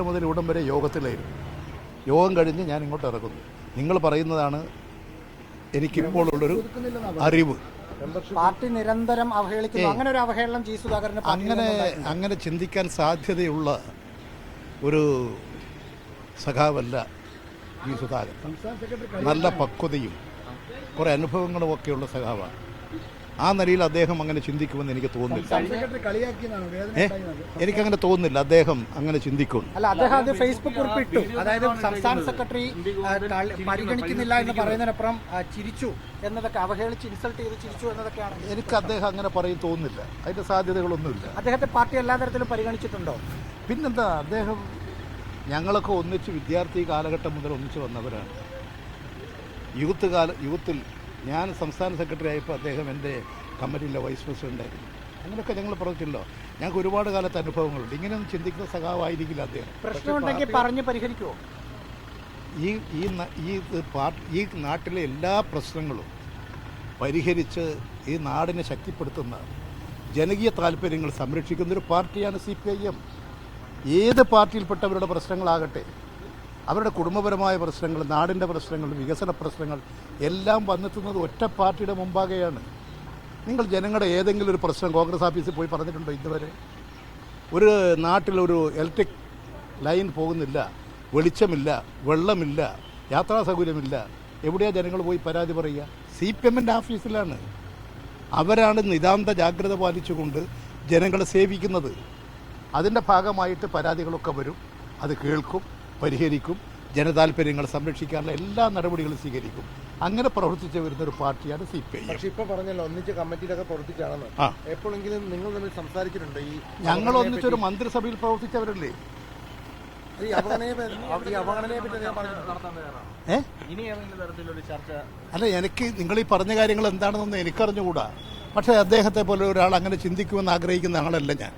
രാവിലെ മുതൽ ഇവിടം വരെ യോഗത്തിലായിരുന്നു. യോഗം കഴിഞ്ഞ് ഞാൻ ഇങ്ങോട്ട് ഇറങ്ങുന്നു. നിങ്ങൾ പറയുന്നതാണ് എനിക്കിപ്പോൾ ഉള്ളൊരു അറിവ്. പാർട്ടി നിരന്തരം അവഹേളിക്കുന്നു. അങ്ങനെ ഒരു അവഹേളനം ജി സുധാകരന് അങ്ങനെ ചിന്തിക്കാൻ സാധ്യതയുള്ള ഒരു സഖാവല്ല ജി സുധാകരൻ. നല്ല പക്വതയും കുറേ അനുഭവങ്ങളും ഒക്കെയുള്ള സഖാവാണ്. ആ നിലയിൽ അദ്ദേഹം അങ്ങനെ ചിന്തിക്കുമെന്ന് എനിക്ക് തോന്നുന്നില്ല. എനിക്കങ്ങനെ തോന്നുന്നില്ല അദ്ദേഹം അങ്ങനെ ചിന്തിക്കും. അല്ല, അദ്ദേഹം അത് ഫേസ്ബുക്ക് കുറിപ്പിട്ടു. അതായത് സംസ്ഥാന സെക്രട്ടറി പരിഗണിക്കുന്നില്ല എന്ന് പറയുന്നതിനപ്പുറം ചിരിച്ചു എന്നതൊക്കെ, അവഹേളിച്ച് ഇൻസൾട്ട് ചെയ്ത് ചിരിച്ചു എന്നതൊക്കെയാണ്. എനിക്ക് അദ്ദേഹം അങ്ങനെ പറയും തോന്നുന്നില്ല. അതിന്റെ സാധ്യതകളൊന്നുമില്ല. അദ്ദേഹത്തെ പാർട്ടി എല്ലാ തരത്തിലും പരിഗണിച്ചിട്ടുണ്ടോ? പിന്നെന്താ, അദ്ദേഹം ഞങ്ങളൊക്കെ ഒന്നിച്ച് വിദ്യാർത്ഥി കാലഘട്ടം മുതൽ ഒന്നിച്ച് വന്നവരാണ്. യൂത്തിൽ ഞാൻ സംസ്ഥാന സെക്രട്ടറി ആയപ്പോൾ അദ്ദേഹം എൻ്റെ കമ്മിറ്റിയിലെ വൈസ് പ്രസിഡൻ്റായിരുന്നു. അങ്ങനെയൊക്കെ ഞങ്ങൾ പറഞ്ഞില്ലോ. ഞങ്ങൾക്ക് ഒരുപാട് കാലത്ത് അനുഭവങ്ങളുണ്ട്. ഇങ്ങനെയൊന്നും ചിന്തിക്കുന്ന സഖാവായിരിക്കില്ല അദ്ദേഹം. പ്രശ്നമുണ്ടെങ്കിൽ പറഞ്ഞ് പരിഹരിക്കുമോ? ഈ നാട്ടിലെ എല്ലാ പ്രശ്നങ്ങളും പരിഹരിച്ച് ഈ നാടിനെ ശക്തിപ്പെടുത്തുന്ന ജനകീയ താല്പര്യങ്ങൾ സംരക്ഷിക്കുന്നൊരു പാർട്ടിയാണ് CPIM. ഏത് പാർട്ടിയിൽപ്പെട്ടവരുടെ പ്രശ്നങ്ങളാകട്ടെ, അവരുടെ കുടുംബപരമായ പ്രശ്നങ്ങൾ, നാടിൻ്റെ പ്രശ്നങ്ങൾ, വികസന പ്രശ്നങ്ങൾ എല്ലാം വന്നെത്തുന്നത് ഒറ്റ പാർട്ടിയുടെ മുമ്പാകെയാണ്. നിങ്ങൾ ജനങ്ങളുടെ ഏതെങ്കിലും ഒരു പ്രശ്നം കോൺഗ്രസ് ഓഫീസിൽ പോയി പറഞ്ഞിട്ടുണ്ടോ ഇതുവരെ? ഒരു നാട്ടിലൊരു ഇലക്ട്രിക് ലൈൻ പോകുന്നില്ല, വെളിച്ചമില്ല, വെള്ളമില്ല, യാത്രാ സൗകര്യമില്ല, എവിടെയാണ് ജനങ്ങൾ പോയി പരാതി പറയുക? CPMൻ്റെ ഓഫീസിലാണ്. അവരാണ് നിതാന്ത ജാഗ്രത പാലിച്ചുകൊണ്ട് ജനങ്ങളെ സേവിക്കുന്നത്. അതിൻ്റെ ഭാഗമായിട്ട് പരാതികളൊക്കെ വരും. അത് കേൾക്കും, പരിഹരിക്കും, ജനതാല്പര്യങ്ങൾ സംരക്ഷിക്കാനുള്ള എല്ലാ നടപടികളും സ്വീകരിക്കും. അങ്ങനെ പ്രവർത്തിച്ചു വരുന്ന ഒരു പാർട്ടിയാണ് CPIM. പക്ഷേ ഇപ്പോൾ പറഞ്ഞല്ലോ ഒന്നിച്ച് കമ്മിറ്റിയിലൊക്കെ പ്രവർത്തിച്ചാണെന്ന്. എപ്പോഴെങ്കിലും നിങ്ങൾ തമ്മിൽ സംസാരിച്ചിട്ടുണ്ട്? ഞങ്ങൾ ഒന്നിച്ചൊരു മന്ത്രിസഭയിൽ പ്രവർത്തിച്ചവരല്ലേ? അല്ല, എനിക്ക് നിങ്ങൾ ഈ പറഞ്ഞ കാര്യങ്ങൾ എന്താണെന്നൊന്നും എനിക്കറിഞ്ഞുകൂടാ. പക്ഷേ അദ്ദേഹത്തെ പോലെ ഒരാൾ അങ്ങനെ ചിന്തിക്കുമെന്ന് ആഗ്രഹിക്കുന്ന ആളല്ല ഞാൻ.